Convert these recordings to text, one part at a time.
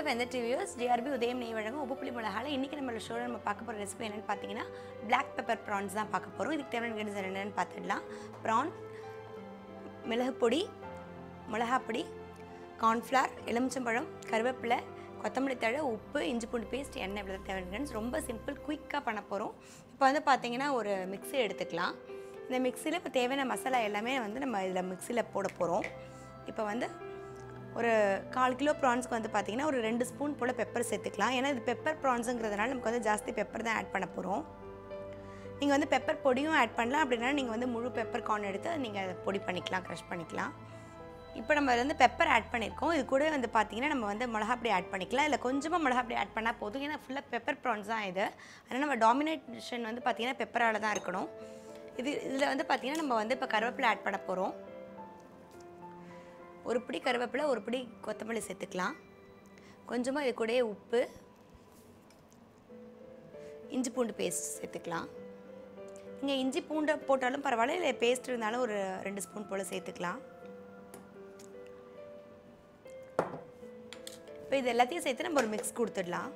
வெந்தர் TV views TRP உதயம் நெய் வழங்கும் உப்பு புளி மிளகால இன்றைக்கி நம்ம ஷோவில் நம்ம பார்க்க போகிற ரெசிபி என்னென்னு பார்த்தீங்கன்னா பிளாக் பெப்பர் ப்ரான்ஸ் தான் பார்க்க போகிறோம். இதுக்கு தேவையான இன்க்ரீடியன்ஸ் என்னென்னு பார்த்துடலாம். ப்ரான், மிளகு பொடி, மிளகாப்பொடி, கார்ன்ஃப்ளவர், எலுமிச்சம்பழம், கருவேப்பிலை, கொத்தமல்லி தழை, உப்பு, இஞ்சி பூண்டு பேஸ்ட், எண்ணெய் இவ்வளோ தேவையான இன்க்ரீடியன்ஸ். ரொம்ப சிம்பிள், குயிக்காக பண்ண போகிறோம். இப்போ வந்து பார்த்தீங்கன்னா ஒரு மிக்ஸி எடுத்துக்கலாம். இந்த மிக்ஸியில் இப்போ தேவையான மசாலா எல்லாமே வந்து நம்ம இதில் மிக்ஸியில் போட போகிறோம். இப்போ வந்து ஒரு 1/4 கிலோ ப்ரான்ஸ்க்கு வந்து பார்த்திங்கன்னா ஒரு 2 ஸ்பூன் போல் பெப்பர் சேர்த்துக்கலாம். ஏன்னா இது பெப்பர் ப்ரான்ஸுங்கிறதுனால நமக்கு வந்து ஜாஸ்தி பெப்பர் தான் ஆட் பண்ண போகிறோம். நீங்கள் வந்து பெப்பர் பொடியும் ஆட் பண்ணலாம். அப்படின்னா நீங்கள் வந்து முழு பெப்பர் கார்ன் எடுத்து நீங்கள் அதை பொடி பண்ணிக்கலாம், க்ரஷ் பண்ணிக்கலாம். இப்போ நம்ம வந்து பெப்பர் ஆட் பண்ணியிருக்கோம். இது கூட வந்து பார்த்திங்கன்னா நம்ம வந்து மிளகாப்பொடி ஆட் பண்ணிக்கலாம். இல்லை கொஞ்சமாக மிளகாப்பொடி ஆட் பண்ணால் போதும். ஏன்னா ஃபுல்லாக பெப்பர் ப்ரான்ஸ் தான் இது. அதனால் நம்ம டாமினேஷன் வந்து பார்த்திங்கன்னா பெப்பரால் தான் இருக்கணும். இதில் வந்து பார்த்திங்கன்னா நம்ம வந்து இப்போ கருவேப்பிலை ஆட் பண்ண போகிறோம். ஒரு பிடி கருவேப்பிலை, ஒரு பிடி கொத்தமல்லி சேர்த்துக்கலாம். கொஞ்சமாக இது கூடயே உப்பு, இஞ்சி பூண்டு பேஸ்ட் சேர்த்துக்கலாம். நீங்கள் இஞ்சி பூண்டை போட்டாலும் பரவாயில்ல, இல்லை பேஸ்ட் இருந்தாலும் ஒரு 2 ஸ்பூன் போல் சேர்த்துக்கலாம். இப்போ இது எல்லாத்தையும் சேர்த்து நம்ம ஒரு மிக்ஸ் கொடுத்துடலாம்.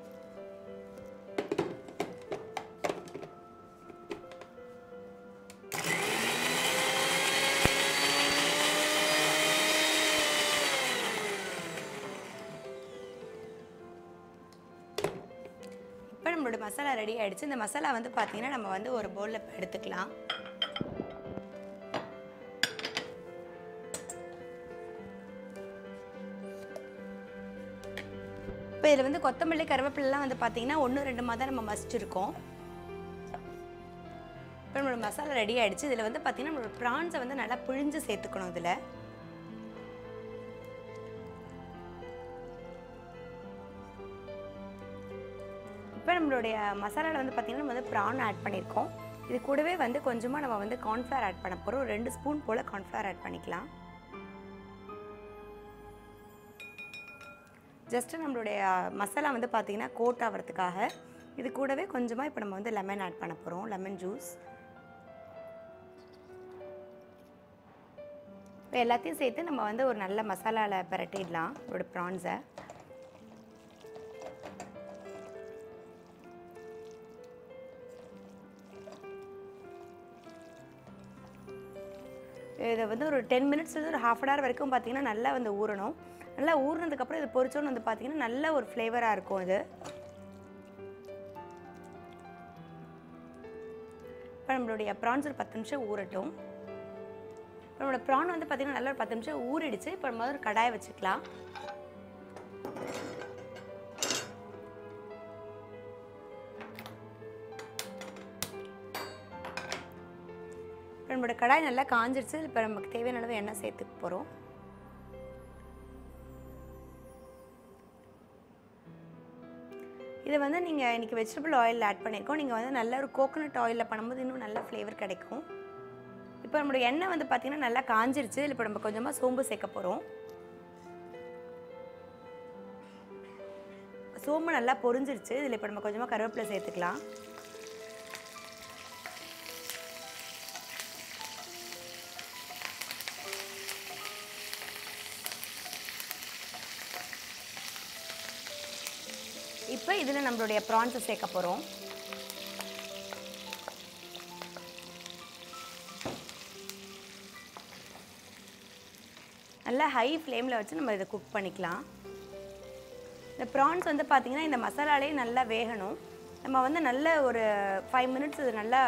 இப்போ நம்மளோட மசாலா ரெடி ஆகிடுச்சு. இந்த மசாலா வந்து பார்த்திங்கன்னா நம்ம வந்து ஒரு பவுலில் எடுத்துக்கலாம். இப்போ இதில் வந்து கொத்தமல்லி கருவேப்பிலாம் வந்து பார்த்திங்கன்னா 1-2 தான் நம்ம மசிச்சிருக்கோம். இப்போ நம்மளோட மசாலா ரெடி ஆகிடுச்சு. இதில் வந்து பார்த்திங்கன்னா நம்மளோட ப்ரான்ஸை வந்து நல்லா பிழிஞ்சு சேர்த்துக்கணும். இதில் இப்போ நம்மளுடைய மசாலாவில் வந்து பார்த்திங்கன்னா நம்ம வந்து ப்ரான் ஆட் பண்ணியிருக்கோம். இது கூடவே வந்து கொஞ்சமாக நம்ம வந்து கார்ன்ஃப்ளவர் ஆட் பண்ண போகிறோம். 2 ஸ்பூன் போல் கார்ன்ஃப்ளவர் ஆட் பண்ணிக்கலாம். ஜஸ்ட்டு நம்மளுடைய மசாலா வந்து பார்த்திங்கன்னா கோட் ஆகிறதுக்காக. இது கூடவே கொஞ்சமாக இப்போ நம்ம வந்து லெமன் ஆட் பண்ண போகிறோம், லெமன் ஜூஸ். இப்போ எல்லாத்தையும் சேர்த்து நம்ம வந்து ஒரு நல்ல மசாலாவில் பிரட்டிடலாம் நம்மளோட ப்ரான்ஸை. இதை வந்து ஒரு 10 மினிட்ஸ் ஒரு ½ அன் ஹவர் வரைக்கும் பார்த்திங்கன்னா நல்லா வந்து ஊறணும். நல்லா ஊறினதுக்கப்புறம் இது பொரிச்சோன்னு வந்து பார்த்திங்கன்னா நல்ல ஒரு ஃப்ளேவராக இருக்கும் இது. இப்போ நம்மளுடைய ப்ரான்ஸ் ஒரு 10 நிமிஷம் ஊறட்டும். நம்மளோட ப்ரான் வந்து பார்த்திங்கன்னா நல்லா ஒரு 10 நிமிஷம் ஊறிடுச்சு. இப்போ நம்ம ஒரு கடாயை வச்சுக்கலாம். நம்மளோட கடாய் நல்லா காஞ்சிருச்சு. இப்போ நமக்கு தேவையான அளவு எண்ணெய் சேர்த்துக்க போகிறோம். இதை வந்து நீங்கள் இன்றைக்கி வெஜிடபிள் ஆயில் ஆட் பண்ணியிருக்கோம். நீங்கள் வந்து நல்ல ஒரு கோகோனட் ஆயிலில் பண்ணும்போது இன்னும் நல்ல ஃப்ளேவர் கிடைக்கும். இப்போ நம்மளோட எண்ணெய் வந்து பார்த்திங்கன்னா நல்லா காஞ்சிருச்சு. இப்போ நம்ம கொஞ்சமாக சோம்பு சேர்க்க போகிறோம். சோம்பு நல்லா பொரிஞ்சிருச்சு. இதில் இப்போ நம்ம கொஞ்சமாக கருவேப்பிலை சேர்த்துக்கலாம். இப்போ இதில் நம்மளுடைய ப்ரான்ஸை சேர்க்க போகிறோம். நல்லா ஹை ஃப்ளேமில் வச்சு நம்ம இதை குக் பண்ணிக்கலாம். இந்த ப்ரான்ஸ் வந்து பார்த்திங்கன்னா இந்த மசாலாலே நல்லா வேகணும். நம்ம வந்து நல்ல ஒரு 5 மினிட்ஸ் இது நல்லா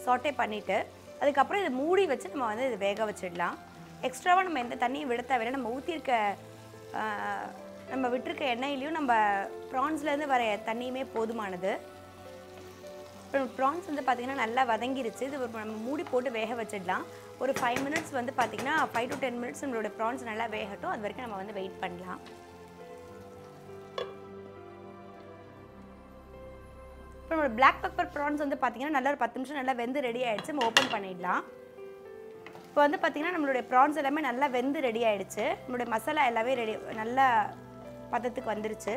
சாட்டே பண்ணிவிட்டு அதுக்கப்புறம் இதை மூடி வச்சு நம்ம வந்து இதை வேக வச்சிடலாம். எக்ஸ்ட்ராவாக நம்ம எந்த தண்ணியும் விட தேவையில்லை. நம்ம விட்டுருக்க எண்ணெயிலையும் நம்ம ப்ரான்ஸ்லேருந்து வர தண்ணியுமே போதுமானது. இப்போ ப்ரான்ஸ் வந்து பார்த்திங்கன்னா நல்லா வதங்கிருச்சு. இது நம்ம மூடி போட்டு வேக வச்சிடலாம். ஒரு 5 மினிட்ஸ் வந்து பார்த்திங்கன்னா 5 to 10 மினிட்ஸ் நம்மளோட ப்ரான்ஸ் நல்லா வேகட்டும். அது வரைக்கும் நம்ம வந்து வெயிட் பண்ணலாம். இப்போ நம்மளோட பிளாக் பெப்பர் ப்ரான்ஸ் வந்து பார்த்திங்கன்னா நல்லா ஒரு 10 நிமிஷம் நல்லா வெந்து ரெடி ஆகிடுச்சு. நம்ம ஓப்பன் பண்ணிடலாம். இப்போ வந்து பார்த்திங்கன்னா நம்மளுடைய ப்ரான்ஸ் எல்லாமே நல்லா வெந்து ரெடி ஆகிடுச்சு. நம்மளுடைய மசாலா எல்லாமே ரெடி நல்லா பதத்துக்கு வந்துருச்சு.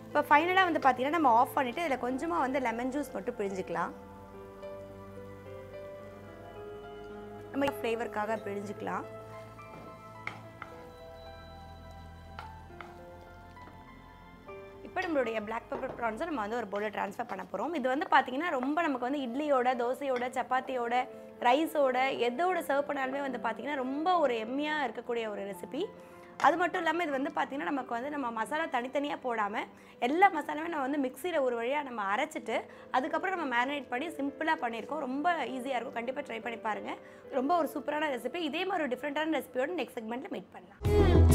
இப்போ ஃபைனலாக வந்து பார்த்திங்கன்னா நம்ம ஆஃப் பண்ணிவிட்டு இதில் கொஞ்சமாக வந்து லெமன் ஜூஸ் மட்டும் பிழிஞ்சிக்கலாம். நம்ம ஃப்ளேவருக்காக பிழிஞ்சிக்கலாம். இப்போ நம்மளுடைய பிளாக் பெப்பர் ப்ரான்ஸை நம்ம வந்து ஒரு பவுலில் ட்ரான்ஸ்ஃபர் பண்ண போகிறோம். இது வந்து பார்த்திங்கன்னா ரொம்ப நமக்கு வந்து இட்லியோட, தோசையோட, சப்பாத்தியோட, ரைஸோட எதோட சர்வ் பண்ணாலுமே வந்து பார்த்திங்கன்னா ரொம்ப ஒரு எம்மியாக இருக்கக்கூடிய ஒரு ரெசிபி. அது மட்டும் இல்லாமல் இது வந்து பார்த்திங்கன்னா நமக்கு வந்து நம்ம மசாலா தனித்தனியாக போடாமல் எல்லா மசாலாமே நம்ம வந்து மிக்சியில் ஒரு வழியாக நம்ம அரைச்சிட்டு அதுக்கப்புறம் நம்ம மேரினேட் பண்ணி சிம்பிளாக பண்ணியிருக்கோம். ரொம்ப ஈஸியாக இருக்கும். கண்டிப்பாக ட்ரை பண்ணி பாருங்கள். ரொம்ப ஒரு சூப்பரான ரெசிபி. இதே மாதிரி ஒரு டிஃப்ரெண்ட்டான ரெசிபியோட நெக்ஸ்ட் செக்மெண்ட்டில் மீட் பண்ணலாம்.